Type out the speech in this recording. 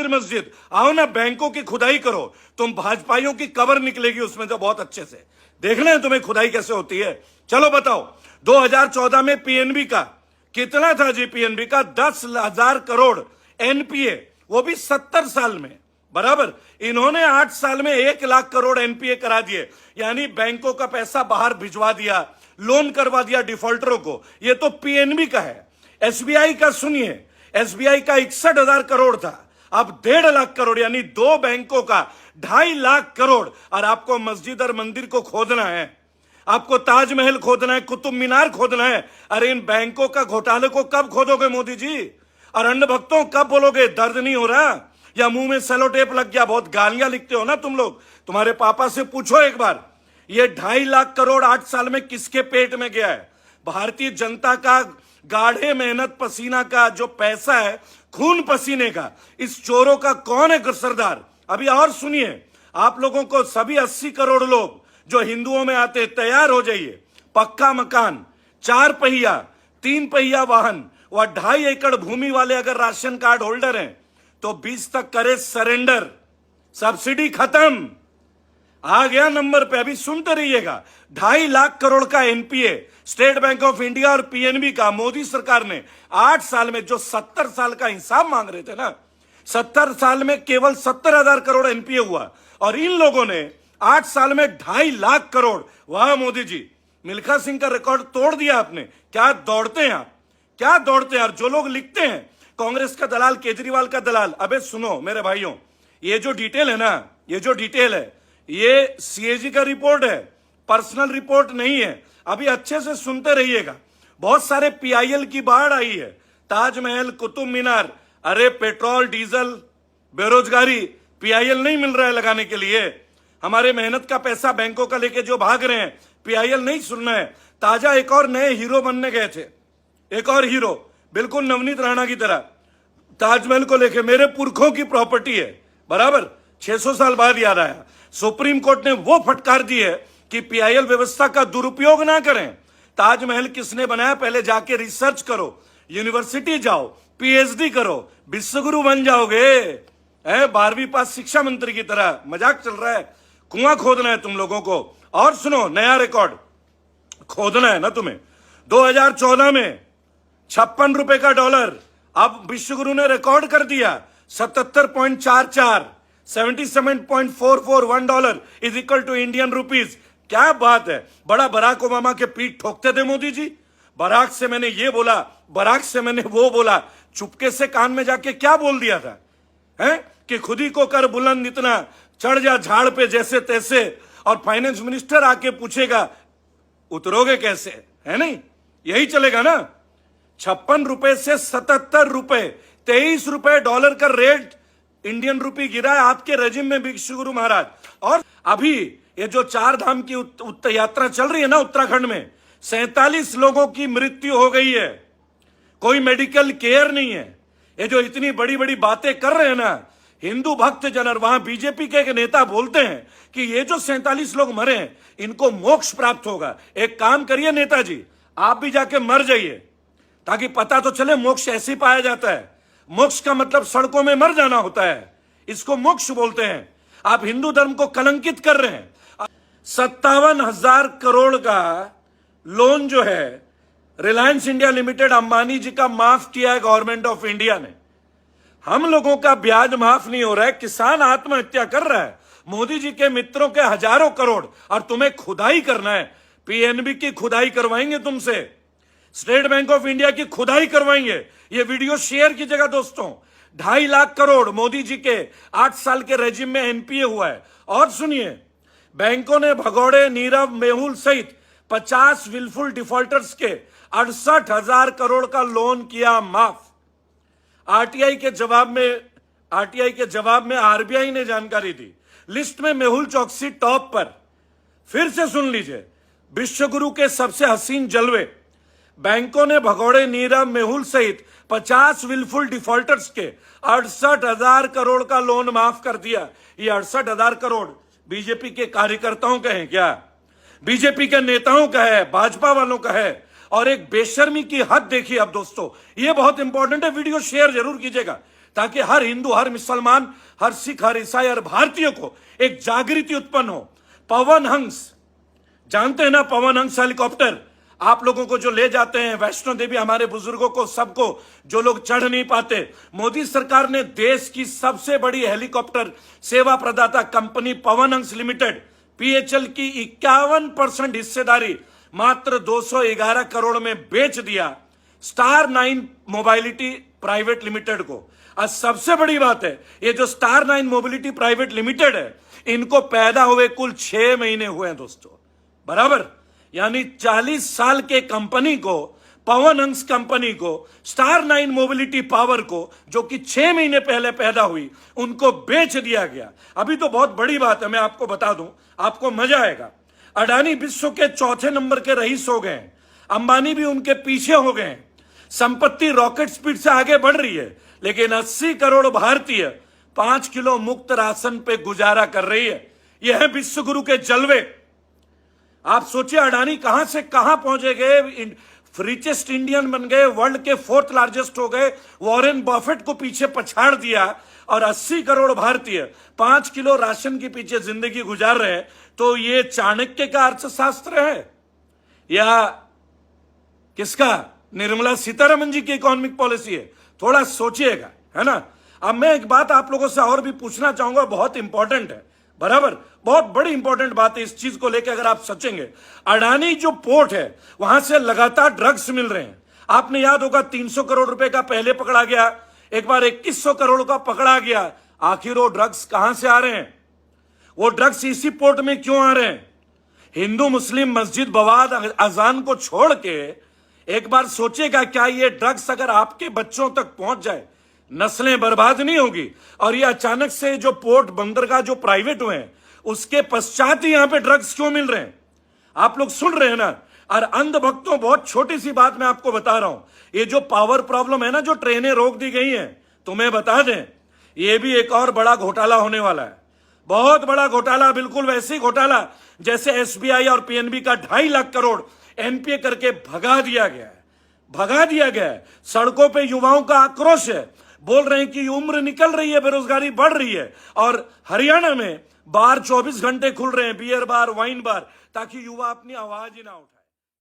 मंदिर मस्जिद, आओ ना बैंकों की खुदाई करो, तुम भाजपाइयों की कबर निकलेगी उसमें तो बहुत अच्छे से। देखना है तुम्हें खुदाई कैसे होती है। चलो बताओ, 2014 में पीएनबी का कितना था जी? पीएनबी का 10,000 करोड़ एनपीए, वो भी 70 साल में, बराबर। इन्होंने 8 साल में 1 लाख करोड़ एनपीए करा दिए, यानी बैंकों का पैसा बाहर भिजवा दिया, लोन करवा दिया डिफॉल्टरों को। ये तो पीएनबी का है। एसबीआई का सुनिए, एसबीआई का 61,000 करोड़ था, अब 1.5 लाख करोड़, यानी 2 बैंकों का 2.5 लाख करोड़। और आपको मस्जिद और मंदिर को खोदना है, आपको ताजमहल खोदना है, कुतुब मीनार खोदना है। अरे इन बैंकों का घोटाले को कब खोदोगे मोदी जी? और अन्य भक्तों कब बोलोगे? दर्द नहीं हो रहा या मुंह में सेलो टेप लग गया? बहुत गालियां लिखते हो ना तुम लोग। तुम्हारे पापा से पूछो एक बार, ये 2.5 लाख करोड़ 8 साल में किसके पेट में गया है? भारतीय जनता का गाढ़े मेहनत पसीना का जो पैसा है, खून पसीने का, इस चोरों का कौन है सरदार? अभी और सुनिए, आप लोगों को सभी 80 करोड़ लोग जो हिंदुओं में आते, तैयार हो जाइए। पक्का मकान, 4 पहिया 3 पहिया वाहन व 2.5 एकड़ भूमि वाले अगर राशन कार्ड होल्डर हैं तो 20 तक करे सरेंडर, सब्सिडी खत्म। आ गया नंबर पे, अभी सुनते रहिएगा। 2.5 लाख करोड़ का NPA state bank of India और पीएनबी का मोदी सरकार ने 8 साल में, जो 70 साल का हिसाब मांग रहे थे ना, 70 साल में केवल 70,000 करोड़ एनपीए हुआ, और इन लोगों ने 8 साल में 2.5 लाख करोड़। वाह मोदी जी, मिल्खा सिंह का रिकॉर्ड तोड़ दिया आपने। क्या दौड़ते हैं आप, क्या दौड़ते हैं? और जो लोग लिखते हैं कांग्रेस का दलाल, केजरीवाल का दलाल, अबे सुनो मेरे भाइयों, ये जो डिटेल है ना, ये जो डिटेल है, ये सीएजी का रिपोर्ट है, पर्सनल रिपोर्ट नहीं है। अभी अच्छे से सुनते रहिएगा। बहुत सारे पीआईएल की बाढ़ आई है, ताजमहल, कुतुब मीनार। अरे पेट्रोल डीजल, बेरोजगारी, पीआईएल नहीं मिल रहा है लगाने के लिए। हमारे मेहनत का पैसा बैंकों का लेके जो भाग रहे हैं, पीआईएल नहीं सुनना है। ताजा एक और नए हीरो बनने गए थे, एक और हीरो, बिल्कुल नवनीत राणा की तरह। ताजमहल को लेके, मेरे पुरखों की प्रॉपर्टी है, बराबर। 600 साल बाद याद आया। सुप्रीम कोर्ट ने वो फटकार दी है कि पीआईएल व्यवस्था का दुरुपयोग ना करें। ताजमहल किसने बनाया, पहले जाके रिसर्च करो, यूनिवर्सिटी जाओ, पीएचडी करो, विश्वगुरु बन जाओगे। 12वीं पास शिक्षा मंत्री की तरह मजाक चल रहा है। कुआं खोदना है तुम लोगों को। और सुनो, नया रिकॉर्ड खोदना है ना तुम्हें। 2014 में 56 रुपए का डॉलर, अब विश्वगुरु ने रिकॉर्ड कर दिया 77.44, 77.44 $1 is equal to Indian rupees. क्या बात है। बड़ा बराक ओबामा के पीठ ठोकते थे मोदी जी। बराक से मैंने ये बोला, बराक से मैंने वो बोला, चुपके से कान में जाके क्या बोल दिया था, हैं कि खुद ही को कर बुलंद इतना, चढ़ जा झाड़ पे जैसे तैसे। और फाइनेंस मिनिस्टर आके पूछेगा उतरोगे कैसे, है नहीं? यही चलेगा ना। 56 रुपए से 77 रुपए, 23 रुपए डॉलर का रेट इंडियन रुपी गिरा है आपके रेजिम में विश्वगुरु महाराज। और अभी ये जो 4 धाम की यात्रा चल रही है ना उत्तराखंड में, 47 लोगों की मृत्यु हो गई है, कोई मेडिकल केयर नहीं है। ये जो इतनी बड़ी बड़ी बातें कर रहे हैं ना हिंदू भक्त जन, और वहां बीजेपी के एक नेता बोलते हैं कि ये जो 47 लोग मरे हैं इनको मोक्ष प्राप्त होगा। एक काम करिए नेताजी, आप भी जाके मर जाइए, ताकि पता तो चले मोक्ष ऐसे ही पाया जाता है। मोक्ष का मतलब सड़कों में मर जाना होता है, इसको मोक्ष बोलते हैं। आप हिंदू धर्म को कलंकित कर रहे हैं। 57,000 करोड़ का लोन जो है रिलायंस इंडिया लिमिटेड अंबानी जी का माफ किया है गवर्नमेंट ऑफ इंडिया ने। हम लोगों का ब्याज माफ नहीं हो रहा है, किसान आत्महत्या कर रहा है। मोदी जी के मित्रों के हजारों करोड़, और तुम्हें खुदाई करना है। पीएनबी की खुदाई करवाएंगे तुमसे, स्टेट बैंक ऑफ इंडिया की खुदाई करवाएंगे। ये वीडियो शेयर कीजिएगा दोस्तों। 2.5 लाख करोड़ मोदी जी के 8 साल के रेजिम में एनपीए हुआ है। और सुनिए, बैंकों ने भगौड़े, नीरव, मेहुल सहित 50 विलफुल डिफॉल्टर्स के 68,000 करोड़ का लोन किया माफ। आरटीआई के जवाब में आरबीआई ने जानकारी दी। लिस्ट में मेहुल चौकसी टॉप पर। फिर से सुन लीजिए, विश्वगुरु के सबसे हसीन जलवे। बैंकों ने भगौड़े, नीरव, मेहुल सहित 50 विलफुल डिफॉल्टर्स के 68,000 करोड़ का लोन माफ कर दिया। ये 68,000 करोड़ बीजेपी के कार्यकर्ताओं का है क्या? बीजेपी के नेताओं का है, भाजपा वालों का है। और एक बेशर्मी की हद देखिए अब दोस्तों, ये बहुत इंपॉर्टेंट है, वीडियो शेयर जरूर कीजिएगा। ताकि हर हिंदू, हर मुसलमान, हर सिख, हर ईसाई, हर भारतीय को एक जागृति उत्पन्न हो। पवन हंस, जानते हैं ना, पवन हंस हेलीकॉप्टर आप लोगों को जो ले जाते हैं वैष्णो देवी, हमारे बुजुर्गों को, सबको, जो लोग चढ़ नहीं पाते, मोदी सरकार ने देश की सबसे बड़ी हेलीकॉप्टर सेवा प्रदाता company Pawan Hans limited PHL की 51% हिस्सेदारी मात्र 211 करोड़ में बेच दिया स्टार 9 मोबाइलिटी प्राइवेट लिमिटेड को। और सबसे बड़ी बात है, ये जो स्टार 9 मोबिलिटी प्राइवेट लिमिटेड है, इनको पैदा हुए कुल 6 महीने हुए हैं दोस्तों, बराबर। यानी 40 साल के कंपनी को, पवन हंस कंपनी को, स्टार 9 मोबिलिटी पावर को, जो कि 6 महीने पहले पैदा हुई, उनको बेच दिया गया। अभी तो बहुत बड़ी बात है, मैं आपको बता दूं, आपको मजा आएगा। अडानी विश्व के 4थे नंबर के रईस हो गए, अंबानी भी उनके पीछे हो गए, संपत्ति रॉकेट स्पीड से आगे बढ़ रही है, लेकिन 80 करोड़ भारतीय 5 किलो मुफ्त राशन पे गुजारा कर रही है। यह है विश्व गुरु के जलवे। आप सोचिए अडानी कहां से कहां पहुंचे गए, रिचेस्ट इंडियन बन गए, वर्ल्ड के 4th लार्जेस्ट हो गए, वॉरेन बफेट को पीछे पछाड़ दिया, और 80 करोड़ भारतीय 5 किलो राशन के पीछे जिंदगी गुजार रहे हैं। तो ये चाणक्य का अर्थशास्त्र है या किसका, निर्मला सीतारमन जी की इकोनॉमिक पॉलिसी है? थोड़ा सोचिएगा, है ना। अब मैं एक बात आप लोगों से और भी पूछना चाहूंगा, बहुत इंपॉर्टेंट है, बराबर, बहुत बड़ी इंपॉर्टेंट बात है। इस चीज को लेकर अगर आप सोचेंगे, अडानी जो पोर्ट है वहां से लगातार ड्रग्स मिल रहे हैं। आपने याद होगा 300 करोड़ रुपए का पहले पकड़ा गया, एक बार 2100 करोड़ का पकड़ा गया। आखिर वो ड्रग्स कहां से आ रहे हैं? वो ड्रग्स इसी पोर्ट में क्यों आ रहे हैं? हिंदू मुस्लिम मस्जिद बवाद अजान को छोड़ के एक बार सोचेगा, क्या ये ड्रग्स अगर आपके बच्चों तक पहुंच जाए, नस्लें बर्बाद नहीं होगी? और ये अचानक से जो पोर्ट बंदरगाह जो प्राइवेट हुए हैं, उसके पश्चात ही यहां पे ड्रग्स क्यों मिल रहे हैं? आप लोग सुन रहे हैं ना। और अंधभक्तों, बहुत छोटी सी बात मैं आपको बता रहा हूं, ये जो पावर प्रॉब्लम है ना, जो ट्रेनें रोक दी गई हैं, तुम्हें बता दें, ये भी एक और बड़ा घोटाला होने वाला है, बहुत बड़ा घोटाला। बिल्कुल वैसे ही घोटाला जैसे एसबीआई और पीएनबी का 2.5 लाख करोड़ एनपीए करके भगा दिया गया है, भगा दिया गया है। सड़कों पे युवाओं का आक्रोश है, बोल रहे हैं कि उम्र निकल रही है, बेरोजगारी बढ़ रही है। और हरियाणा में बार 24 घंटे खुल रहे हैं, बियर बार, वाइन बार, ताकि युवा अपनी आवाज ही ना उठाए।